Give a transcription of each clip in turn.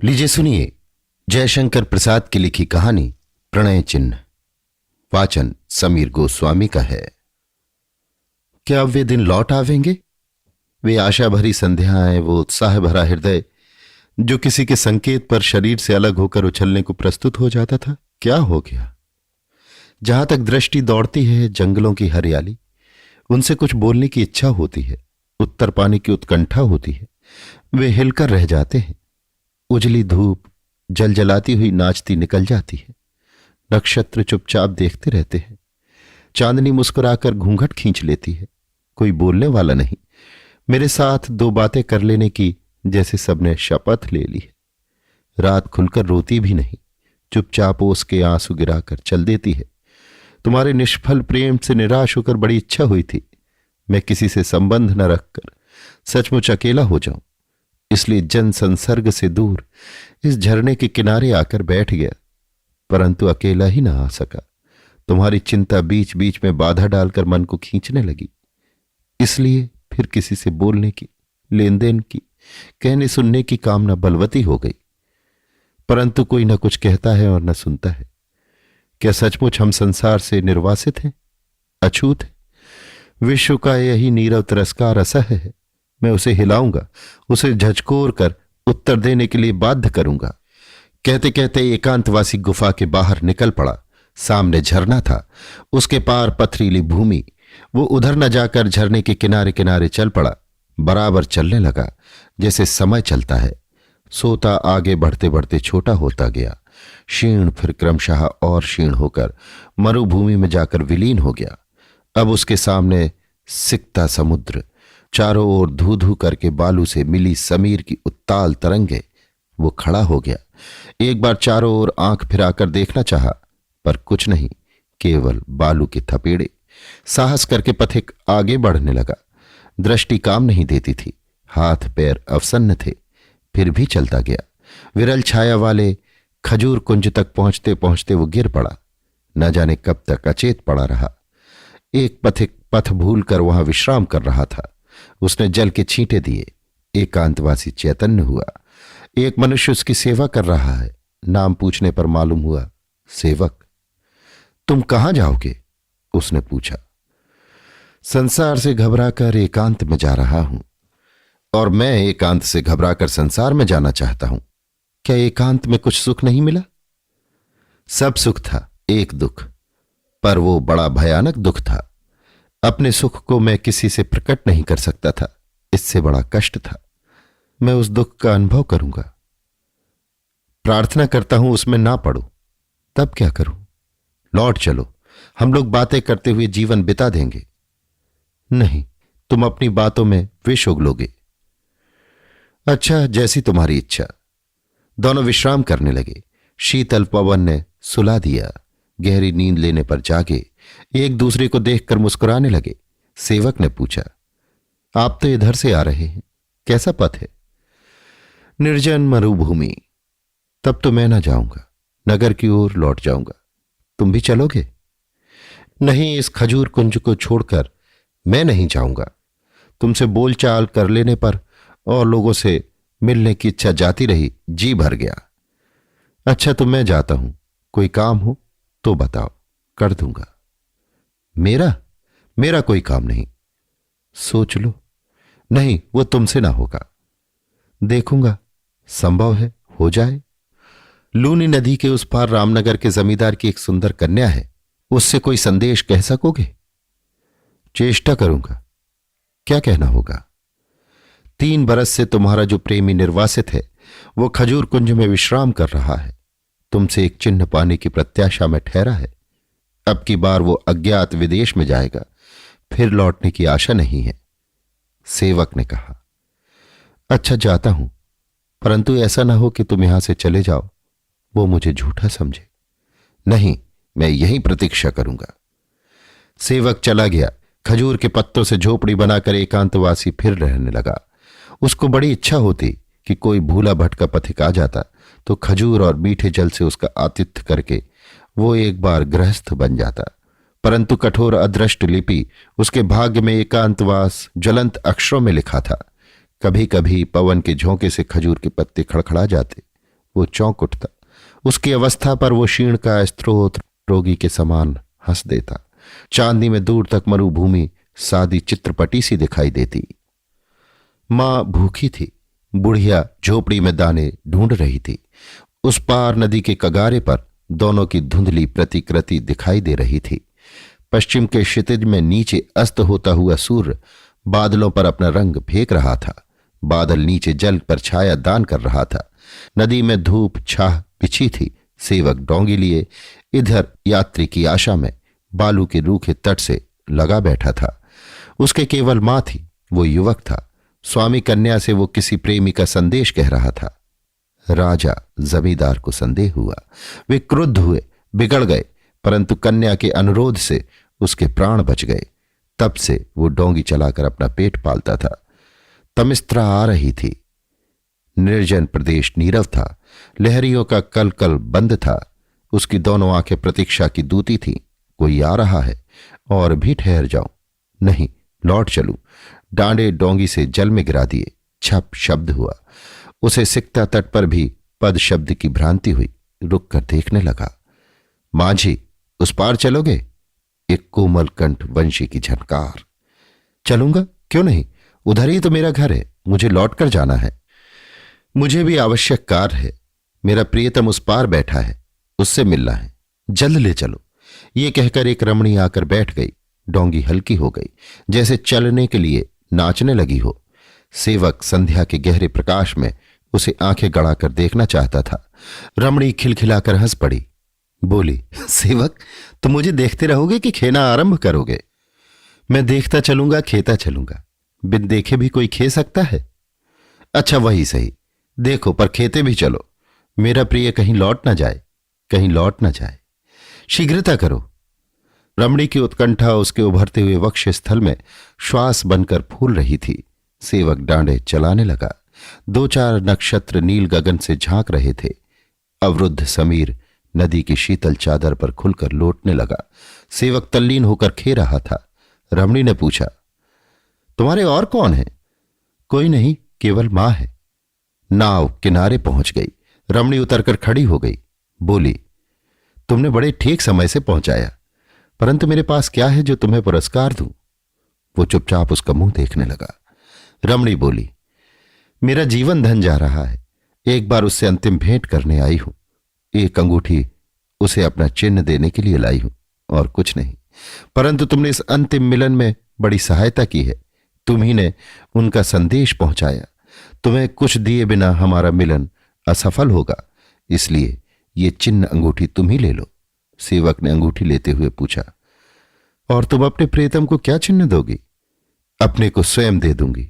लीजिए सुनिए जयशंकर प्रसाद की लिखी कहानी प्रणय चिन्ह। वाचन समीर गोस्वामी का है। क्या अब वे दिन लौट आवेंगे? वे आशा भरी संध्याएं, वो उत्साह भरा हृदय जो किसी के संकेत पर शरीर से अलग होकर उछलने को प्रस्तुत हो जाता था, क्या हो गया? जहां तक दृष्टि दौड़ती है जंगलों की हरियाली, उनसे कुछ बोलने की इच्छा होती है, उत्तर पाने की उत्कंठा होती है, वे हिलकर रह जाते हैं। उजली धूप जलजलाती हुई नाचती निकल जाती है। नक्षत्र चुपचाप देखते रहते हैं। चांदनी मुस्कुराकर घूंघट खींच लेती है। कोई बोलने वाला नहीं। मेरे साथ दो बातें कर लेने की जैसे सबने शपथ ले ली है। रात खुलकर रोती भी नहीं, चुपचाप ओस के आंसू गिराकर चल देती है। तुम्हारे निष्फल प्रेम से निराश होकर बड़ी इच्छा हुई थी मैं किसी से संबंध न रखकर सचमुच अकेला हो जाऊं, इसलिए जन संसर्ग से दूर इस झरने के किनारे आकर बैठ गया, परंतु अकेला ही ना आ सका। तुम्हारी चिंता बीच बीच में बाधा डालकर मन को खींचने लगी, इसलिए फिर किसी से बोलने की, लेन देन की, कहने सुनने की कामना बलवती हो गई। परंतु कोई न कुछ कहता है और न सुनता है। क्या सचमुच हम संसार से निर्वासित हैं, अछूत हैं? विश्व का यही नीरव तिरस्कार असह्य है। मैं उसे हिलाऊंगा, उसे झकझोर कर उत्तर देने के लिए बाध्य करूंगा। कहते कहते एकांतवासी गुफा के बाहर निकल पड़ा। सामने झरना था, उसके पार पथरीली भूमि। वो उधर न जाकर झरने के किनारे किनारे चल पड़ा। बराबर चलने लगा जैसे समय चलता है। सोता आगे बढ़ते बढ़ते छोटा होता गया। क्षीण फिर क्रमशः और क्षीण होकर मरुभूमि में जाकर विलीन हो गया। अब उसके सामने सिकता समुद्र, चारों ओर धू धू करके बालू से मिली समीर की उत्ताल तरंगे। वो खड़ा हो गया। एक बार चारों ओर आंख फिराकर देखना चाहा, पर कुछ नहीं, केवल बालू के थपेड़े। साहस करके पथिक आगे बढ़ने लगा। दृष्टि काम नहीं देती थी, हाथ पैर अवसन्न थे, फिर भी चलता गया। विरल छाया वाले खजूर कुंज तक पहुंचते पहुंचते वो गिर पड़ा। न जाने कब तक अचेत पड़ा रहा। एक पथिक पथ भूलकर वहां विश्राम कर रहा था। उसने जल के छींटे दिए। एकांतवासी चैतन्य हुआ। एक मनुष्य उसकी सेवा कर रहा है। नाम पूछने पर मालूम हुआ सेवक। तुम कहां जाओगे? उसने पूछा। संसार से घबराकर एकांत में जा रहा हूं। और मैं एकांत से घबराकर संसार में जाना चाहता हूं। क्या एकांत में कुछ सुख नहीं मिला? सब सुख था, एक दुख, पर वो बड़ा भयानक दुख था। अपने सुख को मैं किसी से प्रकट नहीं कर सकता था, इससे बड़ा कष्ट था। मैं उस दुख का अनुभव करूंगा। प्रार्थना करता हूं उसमें ना पड़ो। तब क्या करूं? लौट चलो, हम लोग बातें करते हुए जीवन बिता देंगे। नहीं, तुम अपनी बातों में विष उगलोगे। अच्छा, जैसी तुम्हारी इच्छा। दोनों विश्राम करने लगे। शीतल पवन ने सुला दिया। गहरी नींद लेने पर जागे। एक दूसरे को देखकर मुस्कुराने लगे। सेवक ने पूछा, आप तो इधर से आ रहे हैं, कैसा पथ है? निर्जन मरुभूमि। तब तो मैं ना जाऊंगा, नगर की ओर लौट जाऊंगा। तुम भी चलोगे? नहीं, इस खजूर कुंज को छोड़कर मैं नहीं जाऊंगा। तुमसे बोलचाल कर लेने पर और लोगों से मिलने की इच्छा जाती रही, जी भर गया। अच्छा, तो मैं जाता हूं। कोई काम हो तो बताओ, कर दूंगा। मेरा कोई काम नहीं। सोच लो। नहीं, वो तुमसे ना होगा। देखूंगा, संभव है हो जाए। लूनी नदी के उस पार रामनगर के जमींदार की एक सुंदर कन्या है, उससे कोई संदेश कह सकोगे? चेष्टा करूंगा। क्या कहना होगा? 3 बरस से तुम्हारा जो प्रेमी निर्वासित है, वो खजूर कुंज में विश्राम कर रहा है। तुमसे एक चिन्ह पाने की प्रत्याशा में ठहरा है। अब की बार वो अज्ञात विदेश में जाएगा, फिर लौटने की आशा नहीं है। सेवक ने कहा, अच्छा जाता हूं, परंतु ऐसा ना हो कि तुम यहां से चले जाओ, वो मुझे झूठा समझे। नहीं, मैं यहीं प्रतीक्षा करूंगा। सेवक चला गया। खजूर के पत्तों से झोपड़ी बनाकर एकांतवासी फिर रहने लगा। उसको बड़ी इच्छा होती कि कोई भूला भटका पथिक आ जाता तो खजूर और मीठे जल से उसका आतिथ्य करके वो एक बार गृहस्थ बन जाता, परंतु कठोर अदृष्ट लिपि उसके भाग्य में एकांतवास ज्वलंत अक्षरों में लिखा था। कभी कभी पवन के झोंके से खजूर के पत्ते खड़खड़ा जाते, वो चौंक उठता। उसकी अवस्था पर वो क्षीण का स्त्रोत रोगी के समान हंस देता। चांदनी में दूर तक मरुभूमि सादी चित्रपटी सी दिखाई देती। मां भूखी थी। बुढ़िया झोपड़ी में दाने ढूंढ रही थी। उस पार नदी के कगारे पर दोनों की धुंधली प्रतिकृति दिखाई दे रही थी। पश्चिम के क्षितिज में नीचे अस्त होता हुआ सूर्य बादलों पर अपना रंग फेंक रहा था। बादल नीचे जल पर छाया दान कर रहा था। नदी में धूप छाह बिछी थी। सेवक डोंगी लिए इधर यात्री की आशा में बालू के रूखे तट से लगा बैठा था। उसके केवल मां थी। वो युवक था। स्वामी कन्या से वो किसी प्रेमी का संदेश कह रहा था। राजा जमींदार को संदेह हुआ। वे क्रुद्ध हुए, बिगड़ गए, परंतु कन्या के अनुरोध से उसके प्राण बच गए। तब से वो डोंगी चलाकर अपना पेट पालता था। तमिस्त्रा आ रही थी। निर्जन प्रदेश नीरव था। लहरियों का कल कल बंद था। उसकी दोनों आंखें प्रतीक्षा की दूती थीं। कोई आ रहा है, और भी ठहर जाऊं, नहीं लौट चलूं। डांडे डोंगी से जल में गिरा दिए। छप शब्द हुआ। उसे सिकता तट पर भी पद शब्द की भ्रांति हुई। रुक कर देखने लगा। माझी, उस पार चलोगे? एक कोमल कंठ वंशी की झनकार। चलूंगा, क्यों नहीं, उधर ही तो मेरा घर है। मुझे लौट कर जाना है। मुझे भी आवश्यक कार्य है। मेरा प्रियतम उस पार बैठा है, उससे मिलना है। जल्द ले चलो। ये कहकर एक रमणी आकर बैठ गई। डोंगी हल्की हो गई, जैसे चलने के लिए नाचने लगी हो। सेवक संध्या के गहरे प्रकाश में उसे आंखें गड़ाकर देखना चाहता था। रमणी खिलखिलाकर हंस पड़ी। बोली, सेवक, तुम मुझे देखते रहोगे कि खेना आरंभ करोगे? मैं देखता चलूंगा, खेता चलूंगा। बिन देखे भी कोई खे सकता है? अच्छा वही सही, देखो पर खेते भी चलो। मेरा प्रिय कहीं लौट ना जाए, कहीं लौट ना जाए। शीघ्रता करो। रमणी की उत्कंठा उसके उभरते हुए वक्ष स्थल में श्वास बनकर फूल रही थी। सेवक डांडे चलाने लगा। 2-4 नक्षत्र नील गगन से झांक रहे थे। अवरुद्ध समीर नदी की शीतल चादर पर खुलकर लौटने लगा। सेवक तल्लीन होकर खे रहा था। रमणी ने पूछा, तुम्हारे और कौन है? कोई नहीं, केवल मां है। नाव किनारे पहुंच गई। रमणी उतरकर खड़ी हो गई। बोली, तुमने बड़े ठीक समय से पहुंचाया, परंतु मेरे पास क्या है जो तुम्हें पुरस्कार दूं? वो चुपचाप उसका मुंह देखने लगा। रमणी बोली, मेरा जीवन धन जा रहा है। एक बार उससे अंतिम भेंट करने आई हूं। एक अंगूठी उसे अपना चिन्ह देने के लिए लाई हूं, और कुछ नहीं। परंतु तुमने इस अंतिम मिलन में बड़ी सहायता की है। तुम ही ने उनका संदेश पहुंचाया। तुम्हें कुछ दिए बिना हमारा मिलन असफल होगा, इसलिए ये चिन्ह अंगूठी तुम ही ले लो। सेवक ने अंगूठी लेते हुए पूछा, और तुम अपने प्रियतम को क्या चिन्ह दोगी? अपने को स्वयं दे दूंगी,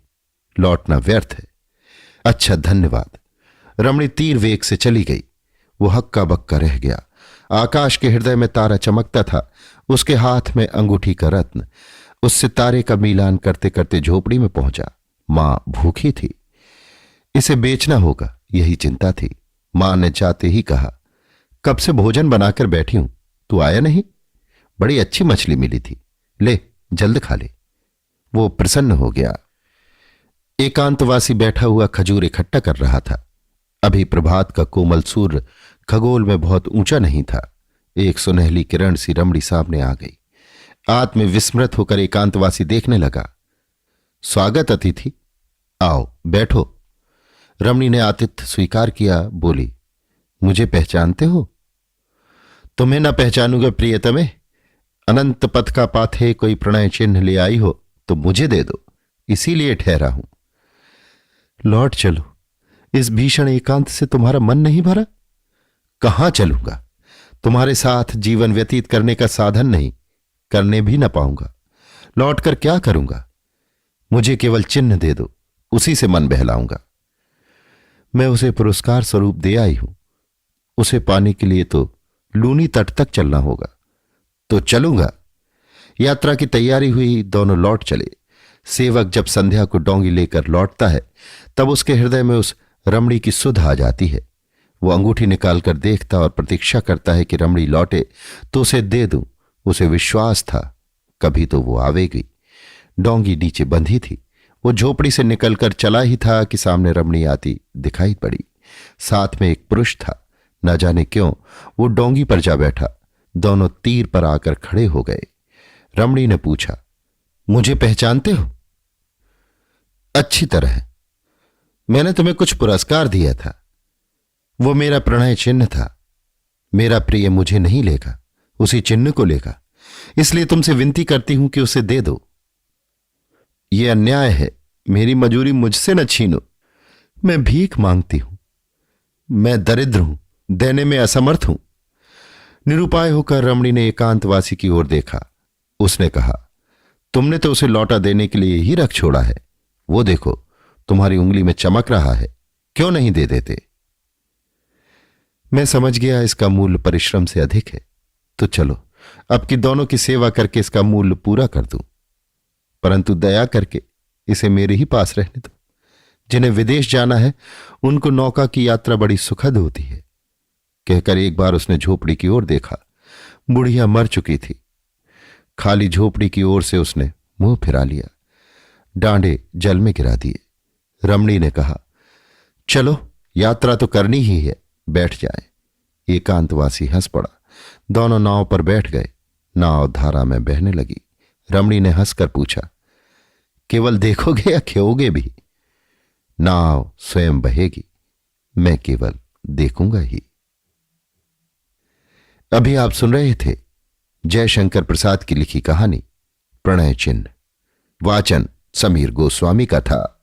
लौटना व्यर्थ है। अच्छा, धन्यवाद। रमणी तीर वेग से चली गई। वो हक्का बक्का रह गया। आकाश के हृदय में तारा चमकता था। उसके हाथ में अंगूठी का रत्न। उससे तारे का मिलान करते करते झोपड़ी में पहुंचा। मां भूखी थी। इसे बेचना होगा, यही चिंता थी। मां ने जाते ही कहा, कब से भोजन बनाकर बैठी हूं, तू आया नहीं? बड़ी अच्छी मछली मिली थी, ले जल्द खा ले। वो प्रसन्न हो गया। एकांतवासी बैठा हुआ खजूर इकट्ठा कर रहा था। अभी प्रभात का कोमल सूर्य खगोल में बहुत ऊंचा नहीं था। एक सुनहली किरण सी रमणी सामने आ गई। आत्म विस्मृत होकर एकांतवासी देखने लगा। स्वागत अतिथि, आओ बैठो। रमणी ने आतिथ्य स्वीकार किया। बोली, मुझे पहचानते हो? तुम्हें न पहचानूंगा प्रियतमे। अनंत पथ का पाथे कोई प्रणय चिन्ह ले आई हो तो मुझे दे दो, इसीलिए ठहरा हूं। लौट चलो। इस भीषण एकांत से तुम्हारा मन नहीं भरा? कहां चलूंगा? तुम्हारे साथ जीवन व्यतीत करने का साधन नहीं, करने भी न पाऊंगा। लौटकर क्या करूंगा? मुझे केवल चिन्ह दे दो, उसी से मन बहलाऊंगा। मैं उसे पुरस्कार स्वरूप दे आई हूं। उसे पाने के लिए तो लूनी तट तक चलना होगा। तो चलूंगा। यात्रा की तैयारी हुई। दोनों लौट चले। सेवक जब संध्या को डोंगी लेकर लौटता है तब उसके हृदय में उस रमणी की सुध आ जाती है। वो अंगूठी निकालकर देखता और प्रतीक्षा करता है कि रमणी लौटे तो उसे दे दूं। उसे विश्वास था कभी तो वो आवेगी। डोंगी नीचे बंधी थी। वो झोपड़ी से निकलकर चला ही था कि सामने रमणी आती दिखाई पड़ी। साथ में एक पुरुष था। न जाने क्यों वो डोंगी पर जा बैठा। दोनों तीर पर आकर खड़े हो गए। रमणी ने पूछा, मुझे पहचानते हो? अच्छी तरह। मैंने तुम्हें कुछ पुरस्कार दिया था। वो मेरा प्रणय चिन्ह था। मेरा प्रिय मुझे नहीं लेगा, उसी चिन्ह को लेगा। इसलिए तुमसे विनती करती हूं कि उसे दे दो। यह अन्याय है। मेरी मजूरी मुझसे न छीनो। मैं भीख मांगती हूं। मैं दरिद्र हूं, देने में असमर्थ हूं। निरुपाय होकर रमणी ने एकांतवासी की ओर देखा। उसने कहा, तुमने तो उसे लौटा देने के लिए ही रख छोड़ा है। वो देखो, तुम्हारी उंगली में चमक रहा है। क्यों नहीं दे देते? मैं समझ गया इसका मूल्य परिश्रम से अधिक है। तो चलो, अब की दोनों की सेवा करके इसका मूल्य पूरा कर दूं। परंतु दया करके इसे मेरे ही पास रहने दो। जिन्हें विदेश जाना है उनको नौका की यात्रा बड़ी सुखद होती है। कहकर एक बार उसने झोपड़ी की ओर देखा। बुढ़िया मर चुकी थी। खाली झोपड़ी की ओर से उसने मुंह फिरा लिया। डांडे जल में गिरा दिए। रमणी ने कहा, चलो, यात्रा तो करनी ही है, बैठ जाए। एकांतवासी हंस पड़ा। दोनों नाव पर बैठ गए। नाव धारा में बहने लगी। रमणी ने हंसकर पूछा, केवल देखोगे या खेओगे भी? नाव स्वयं बहेगी, मैं केवल देखूंगा ही। अभी आप सुन रहे थे जयशंकर प्रसाद की लिखी कहानी प्रणय चिन्ह। वाचन समीर गोस्वामी का था।